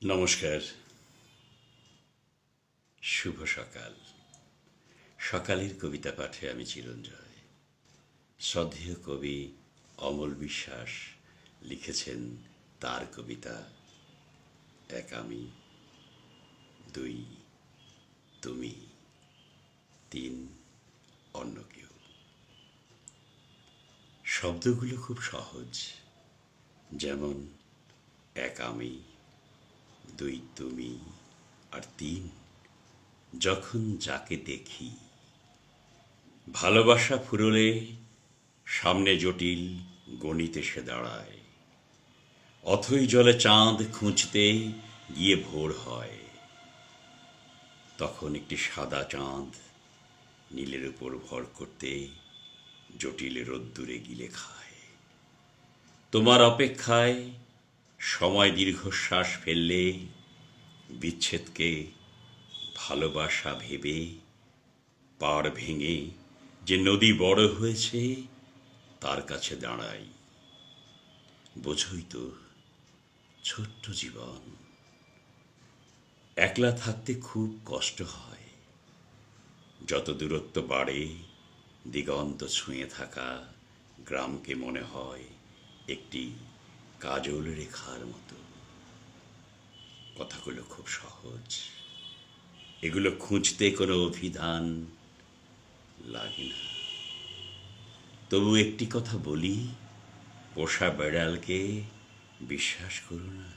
নমস্কার। শুভ সকাল। সকালের কবিতা পাঠে আমি চিরঞ্জয়। শ্রদ্ধেয় কবি অমল বিশ্বাস লিখেছেন তার কবিতা এক আমি, দুই তুমি, তিন অন্য কেউ। শব্দগুলো খুব সহজ, যেমন এক আমি, দুই তুমি, আর তিন যখন যাকে দেখি। ভালোবাসা ফুরলে সামনে জটিল গণিত এসে দাঁড়ায়। অথই জলে চাঁদ খুঁজতে গিয়ে ভোর হয়, তখন একটি সাদা চাঁদ নীলের উপর ভর করতে জটিল রোদ্দুরে গিলে খায়। তোমার অপেক্ষায় সময় দীর্ঘশ্বাস ফেললে বিচ্ছেদকে ভালোবাসা ভেবে পাড় ভেঙে যে নদী বড় হয়েছে তার কাছে দাঁড়াই। বোঝই তো, ছোট্ট জীবন, একলা থাকতে খুব কষ্ট হয়। যত দূরত্ব বাড়ে দিগন্ত ছুঁয়ে থাকা গ্রামকে মনে হয় একটি কাজল রেখার মতো। কথাগুলো খুব সহজ, এগুলো খুঁজতে কোনো অভিধান লাগে না। তবু একটি কথা বলি, পোষা বেড়ালকে বিশ্বাস করো না।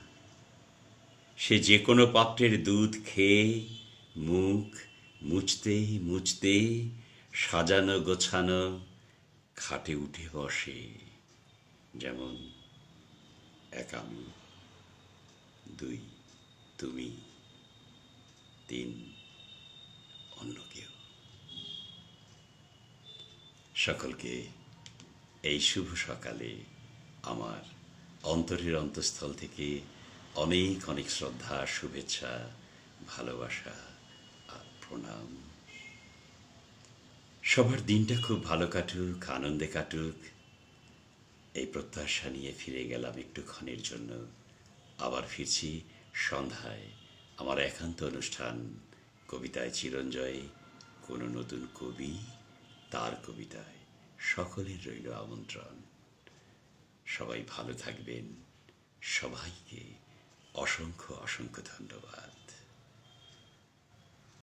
সে যে কোনো পাত্রের দুধ খেয়ে মুখ মুছতে মুছতে সাজানো গোছানো খাটে উঠে বসে। যেমন এক আমি, দুই তুমি, তিন অন্য কেউ। সকলকে এই শুভ সকালে আমার অন্তরের অন্তঃস্থল থেকে অনেক অনেক শ্রদ্ধা, শুভেচ্ছা, ভালোবাসা আর প্রণাম। সবার দিনটা খুব ভালো কাটুক, আনন্দে কাটুক, এই প্রত্যাশা নিয়ে ফিরে গেলাম একটুক্ষণের জন্য। আবার ফিরছি সন্ধ্যায় আমার একান্ত অনুষ্ঠান কবিতায় চিরঞ্জয়। কোনো নতুন কবি, তার কবিতায় সকলের রইল আমন্ত্রণ। সবাই ভালো থাকবেন। সবাইকে অসংখ্য অসংখ্য ধন্যবাদ।